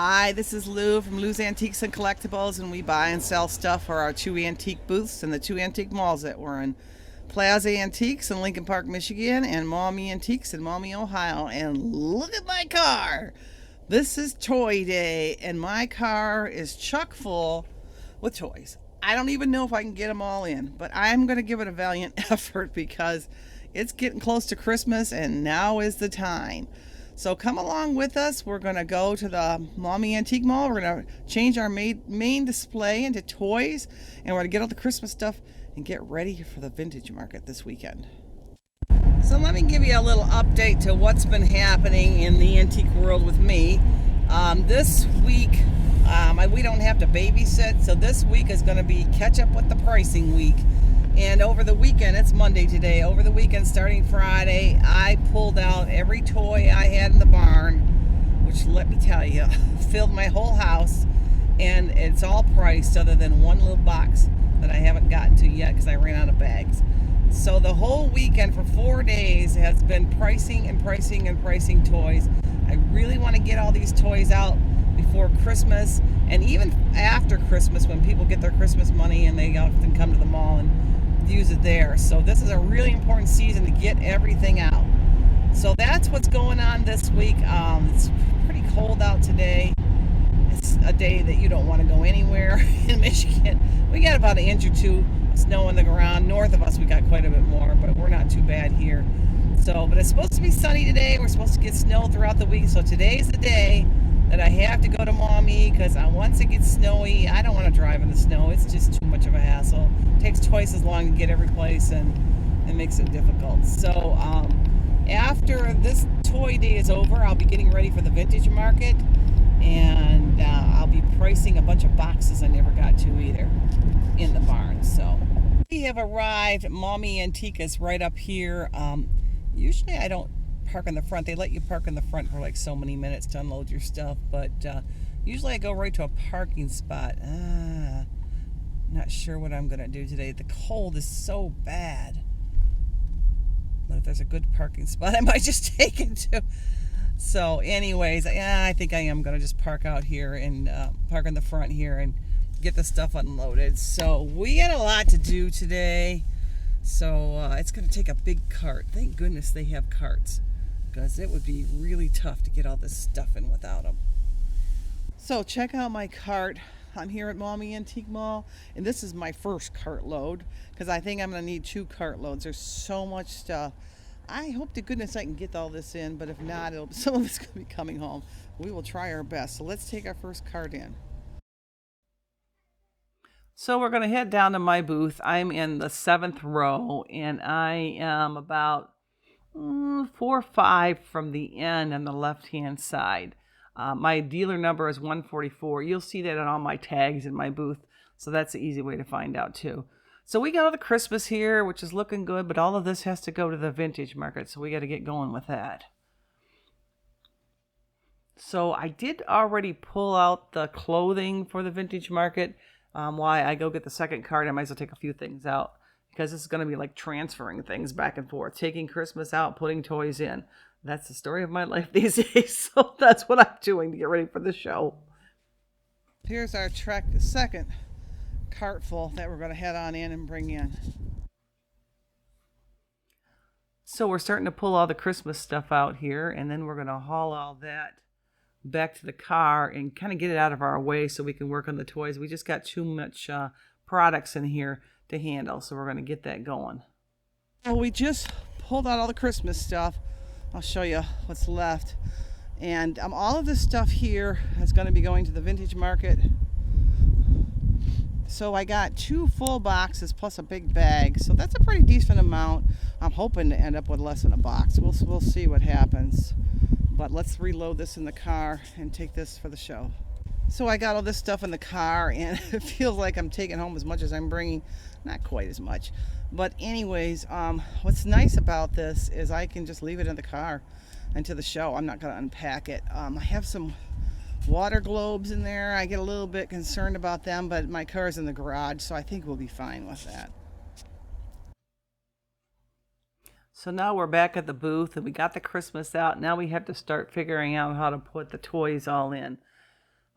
Hi, this is Lou from Lou's Antiques and Collectibles, and we buy and sell stuff for our two antique booths and the two antique malls that we're in. Plaza Antiques in Lincoln Park, Michigan, and Maumee Antiques in Maumee, Ohio. And look at my car! This is Toy Day, and my car is chock full with toys. I don't even know if I can get them all in, but I'm going to give it a valiant effort because it's getting close to Christmas, and now is the time. So come along with us. We're going to go to the Maumee Antique Mall. We're going to change our main display into toys, and we're going to get all the Christmas stuff and get ready for the vintage market this weekend. So let me give you a little update to what's been happening in the antique world with me. This week, we don't have to babysit, so this week is going to be catch up with the pricing week. And over the weekend, it's Monday today, over the weekend starting Friday, I pulled out every toy I had in the barn, which let me tell you, filled my whole house, and it's all priced other than one little box that I haven't gotten to yet because I ran out of bags. So the whole weekend for 4 days has been pricing and pricing and pricing toys. I really want to get all these toys out before Christmas and even after Christmas when people get their Christmas money and they often come to the mall and use it there. So this is a really important season to get everything out. So that's what's going on this week. It's pretty cold out today. It's a day that you don't want to go anywhere in Michigan. We got about an inch or two of snow on the ground. North of us we got quite a bit more, but we're not too bad here. So, but it's supposed to be sunny today. We're supposed to get snow throughout the week. So today's the day that I have to go to Maumee because once it gets snowy, I don't want to drive in the snow. It's just too much of a hassle. It takes twice as long to get every place, and it makes it difficult. So after this toy day is over, I'll be getting ready for the vintage market, and I'll be pricing a bunch of boxes I never got to either in the barn. So we have arrived at Maumee Antiques right up here. Usually I don't park in the front. They let you park in the front for like so many minutes to unload your stuff, but usually I go right to a parking spot. Not sure what I'm gonna do today. The cold is so bad, but if there's a good parking spot I might just take it to. So anyways, I think I am gonna just park out here and park in the front here and get the stuff unloaded. So we got a lot to do today, so it's gonna take a big cart. Thank goodness they have carts, because it would be really tough to get all this stuff in without them. So check out my cart. I'm here at Maumee Antique Mall, and this is my first cart load because I think I'm going to need 2 cart loads. There's so much stuff. I hope to goodness I can get all this in, but if not, some of it's going to be coming home. We will try our best. So let's take our first cart in. So we're going to head down to my booth. I'm in the 7th row, and I am about 4 or 5 from the end on the left-hand side. My dealer number is 144. You'll see that on all my tags in my booth, so that's the easy way to find out too. So we got all the Christmas here, which is looking good, but all of this has to go to the vintage market, so we got to get going with that. So I did already pull out the clothing for the vintage market. Why I go get the second card, I might as well take a few things out, because this is going to be like transferring things back and forth, taking Christmas out, putting toys in. That's the story of my life these days. So that's what I'm doing to get ready for the show. Here's our second cart full that we're going to head on in and bring in. So we're starting to pull all the Christmas stuff out here, and then we're going to haul all that back to the car and kind of get it out of our way so we can work on the toys. We just got too much products in here to handle, so we're going to get that going. Well, we just pulled out all the Christmas stuff. I'll show you what's left, and all of this stuff here is going to be going to the vintage market. So I got 2 full boxes plus a big bag, so that's a pretty decent amount. I'm hoping to end up with less than a box. We'll see what happens, but let's reload this in the car and take this for the show. So I got all this stuff in the car, and it feels like I'm taking home as much as I'm bringing. Not quite as much. But anyways, what's nice about this is I can just leave it in the car until the show. I'm not going to unpack it. I have some water globes in there. I get a little bit concerned about them, but my car's in the garage, so I think we'll be fine with that. So now we're back at the booth, and we got the Christmas out. Now we have to start figuring out how to put the toys all in.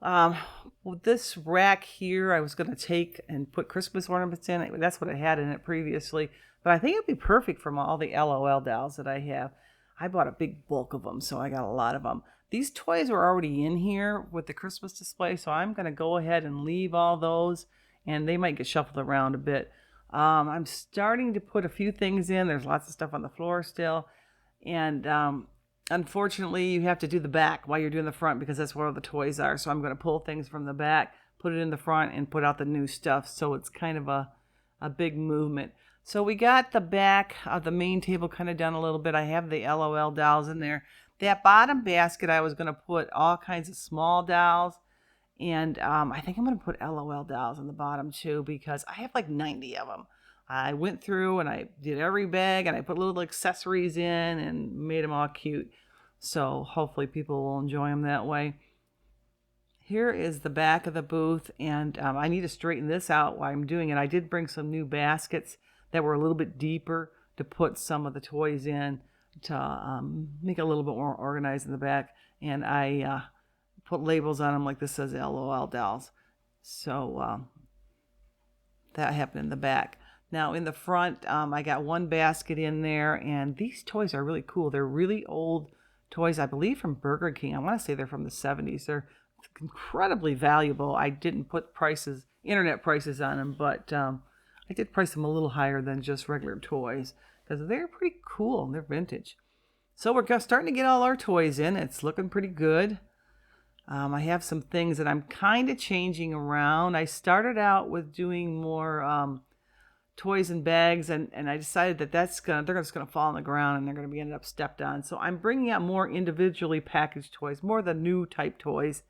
Um, well, this rack here, I was going to take and put Christmas ornaments in it. That's what I had in it previously. But I think it'd be perfect for all the LOL dolls that I have. I bought a big bulk of them, so I got a lot of them. These toys were already in here with the Christmas display, so I'm going to go ahead and leave all those, and they might get shuffled around a bit. I'm starting to put a few things in. There's lots of stuff on the floor still. And unfortunately, you have to do the back while you're doing the front because that's where all the toys are. So I'm going to pull things from the back, put it in the front, and put out the new stuff. So it's kind of a big movement. So we got the back of the main table kind of done a little bit. I have the LOL dolls in there. That bottom basket, I was going to put all kinds of small dolls. And I think I'm going to put LOL dolls on the bottom too because I have like 90 of them. I went through and I did every bag and I put little accessories in and made them all cute. So hopefully people will enjoy them that way. Here is the back of the booth, and I need to straighten this out while I'm doing it. I did bring some new baskets that were a little bit deeper to put some of the toys in to make it a little bit more organized in the back. And I put labels on them like this says LOL dolls. So that happened in the back. Now in the front, I got one basket in there, and these toys are really cool. They're really old toys, I believe from Burger King. I want to say they're from the 70s. They're incredibly valuable. I didn't put prices, internet prices on them, but I did price them a little higher than just regular toys because they're pretty cool and they're vintage. So we're starting to get all our toys in. It's looking pretty good. I have some things that I'm kind of changing around. I started out with doing more toys and bags, and I decided that they're just gonna fall on the ground and they're gonna be ended up stepped on. So I'm bringing out more individually packaged toys, more of the new type toys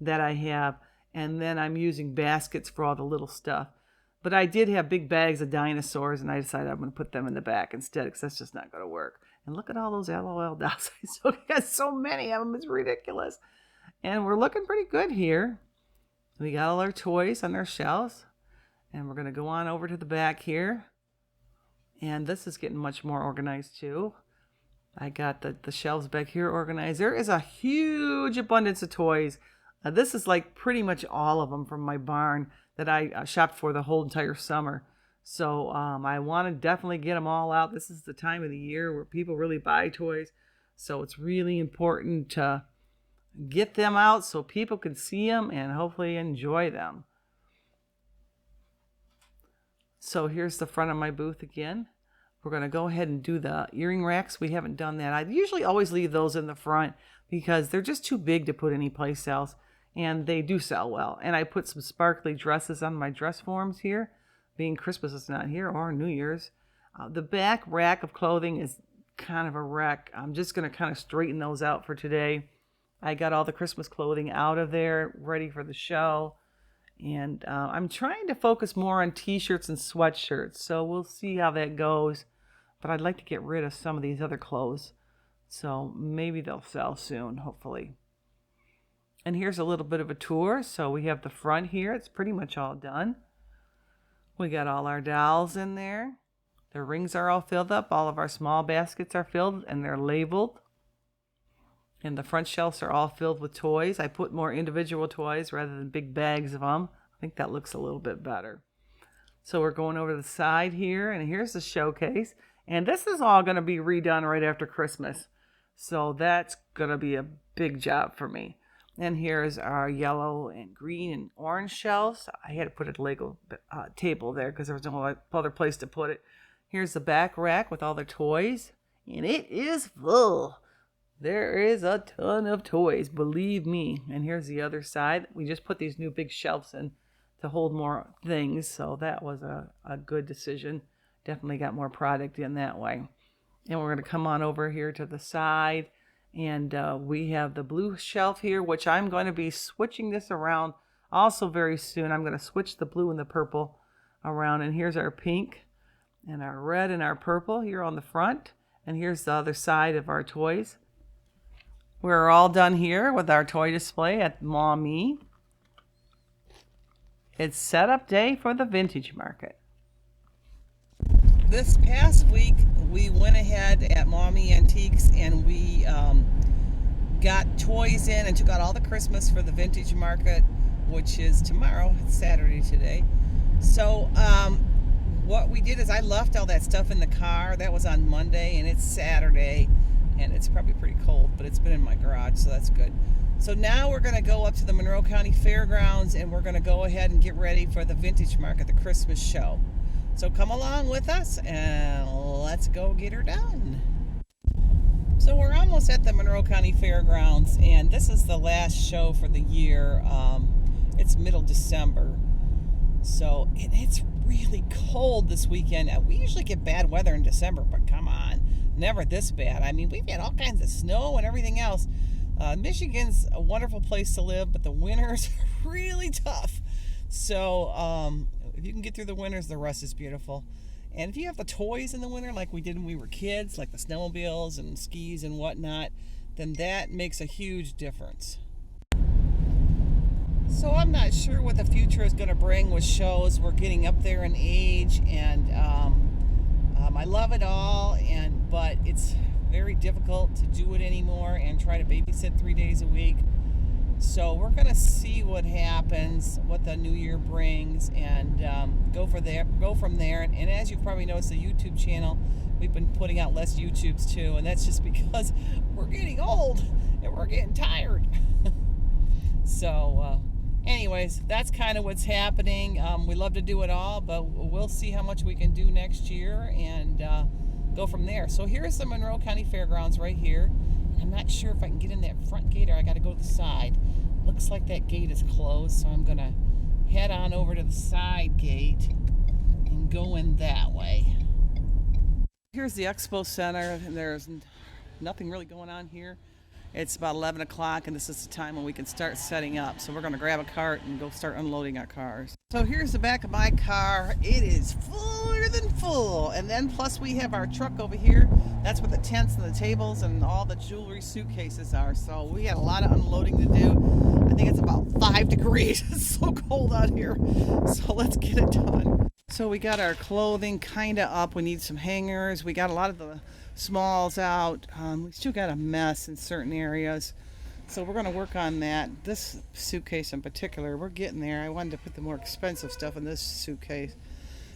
that I have, and then I'm using baskets for all the little stuff. But I did have big bags of dinosaurs, and I decided I'm gonna put them in the back instead because that's just not gonna work. And look at all those LOL dolls. I got so many of them, it's ridiculous. And we're looking pretty good here. We got all our toys on our shelves. And we're going to go on over to the back here. And this is getting much more organized too. I got the shelves back here organized. There is a huge abundance of toys. This is like pretty much all of them from my barn that I shopped for the whole entire summer. So I want to definitely get them all out. This is the time of the year where people really buy toys. So it's really important to get them out so people can see them and hopefully enjoy them. So here's the front of my booth again. We're going to go ahead and do the earring racks. We haven't done that. I usually always leave those in the front because they're just too big to put anyplace else. And they do sell well. And I put some sparkly dresses on my dress forms here, being Christmas is not here or New Year's. The back rack of clothing is kind of a wreck. I'm just going to kind of straighten those out for today. I got all the Christmas clothing out of there, ready for the show. And I'm trying to focus more on t-shirts and sweatshirts, so we'll see how that goes. But I'd like to get rid of some of these other clothes, so maybe they'll sell soon, hopefully. And here's a little bit of a tour. So we have the front here. It's pretty much all done. We got all our dolls in there. The rings are all filled up. All of our small baskets are filled, and they're labeled. And the front shelves are all filled with toys. I put more individual toys rather than big bags of them. I think that looks a little bit better. So we're going over to the side here, and here's the showcase. And this is all going to be redone right after Christmas. So that's going to be a big job for me. And here's our yellow and green and orange shelves. I had to put a Lego table there because there was no other place to put it. Here's the back rack with all the toys. And it is full. There is a ton of toys, believe me. And here's the other side. We just put these new big shelves in to hold more things. So that was a good decision. Definitely got more product in that way. And we're going to come on over here to the side. And we have the blue shelf here, which I'm going to be switching this around also very soon. I'm going to switch the blue and the purple around. And here's our pink and our red and our purple here on the front. And here's the other side of our toys. We're all done here with our toy display at Mommy. It's setup day for the vintage market. This past week, we went ahead at Mommy Antiques and we got got toys in and took out all the Christmas for the vintage market, which is tomorrow. It's Saturday today. So what we did is I left all that stuff in the car. That was on Monday, and it's Saturday, and it's probably pretty cold, but it's been in my garage, so that's good. So now we're going to go up to the Monroe County Fairgrounds, and we're going to go ahead and get ready for the vintage market, the Christmas show. So come along with us, and let's go get her done. So we're almost at the Monroe County Fairgrounds, and this is the last show for the year. It's middle December, so it's really cold this weekend. We usually get bad weather in December, but come on, never this bad. I mean, we've had all kinds of snow and everything else. Michigan's a wonderful place to live, but the winters are really tough. So if you can get through the winters, the rest is beautiful. And if you have the toys in the winter like we did when we were kids, like the snowmobiles and skis and whatnot, then that makes a huge difference. So I'm not sure what the future is going to bring with shows. We're getting up there in age, and I love it all, but it's very difficult to do it anymore and try to babysit 3 days a week. So we're going to see what happens, what the new year brings, and go from there. And as you've probably noticed, the YouTube channel, we've been putting out less YouTubes too, and that's just because we're getting old and we're getting tired. So anyways, that's kind of what's happening. We love to do it all, but we'll see how much we can do next year and go from there. So here's the Monroe County Fairgrounds right here. I'm not sure if I can get in that front gate or I got to go to the side. Looks like that gate is closed, so I'm going to head on over to the side gate and go in that way. Here's the Expo Center, and there's nothing really going on here. It's about 11 o'clock, and this is the time when we can start setting up. So we're going to grab a cart and go start unloading our cars. So here's the back of my car. It is fuller than full. And then plus we have our truck over here. That's where the tents and the tables and all the jewelry suitcases are. So we had a lot of unloading to do. I think it's about 5 degrees. It's so cold out here. So let's get it done. So we got our clothing kind of up. We need some hangers. We got a lot of the smalls out. We still got a mess in certain areas, so we're going to work on that. This suitcase in particular, we're getting there. I wanted to put the more expensive stuff in this suitcase,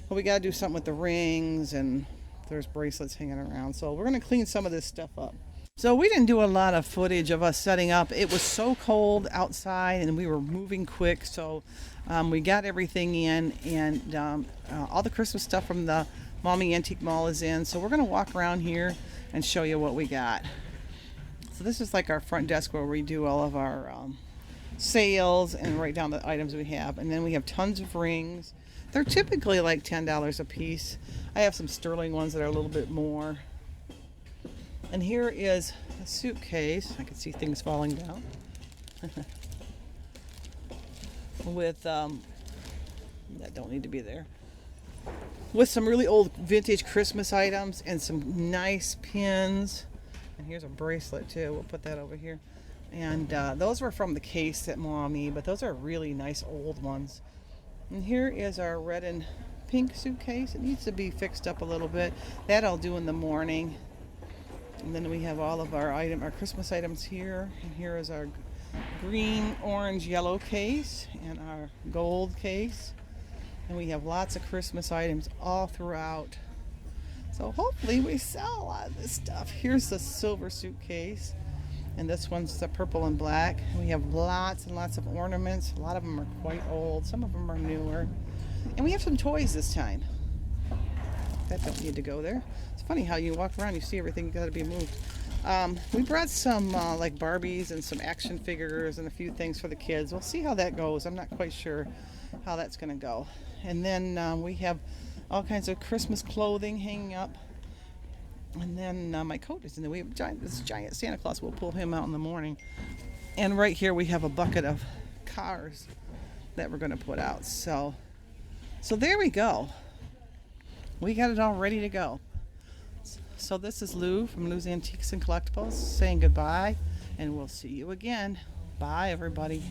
but we got to do something with the rings, and there's bracelets hanging around, so we're going to clean some of this stuff up. So we didn't do a lot of footage of us setting up. It was so cold outside and we were moving quick, so we got everything in, and all the Christmas stuff from the Mommy Antique Mall is in, so we're going to walk around here and show you what we got. So this is like our front desk where we do all of our sales and write down the items we have, and then we have tons of rings. They're typically like $10 a piece. I have some sterling ones that are a little bit more. And here is a suitcase. I can see things falling down. With that don't need to be there. With some really old vintage Christmas items and some nice pins. And here's a bracelet too. We'll put that over here. And those were from the case at Mommy, but those are really nice old ones. And here is our red and pink suitcase. It needs to be fixed up a little bit. That I'll do in the morning. And then we have all of our Christmas items here. And here is our green, orange, yellow case and our gold case. And we have lots of Christmas items all throughout. So hopefully we sell a lot of this stuff. Here's the silver suitcase. And this one's the purple and black. We have lots and lots of ornaments. A lot of them are quite old. Some of them are newer. And we have some toys this time. That don't need to go there. It's funny how you walk around, you see everything got to be moved. We brought some like Barbies and some action figures and a few things for the kids. We'll see how that goes. I'm not quite sure how that's going to go. And then we have all kinds of Christmas clothing hanging up. And then my coat is in there. We have this giant Santa Claus. We'll pull him out in the morning. And right here we have a bucket of cars that we're going to put out. So there we go. We got it all ready to go. So this is Lou from Lou's Antiques and Collectibles saying goodbye, and we'll see you again. Bye, everybody.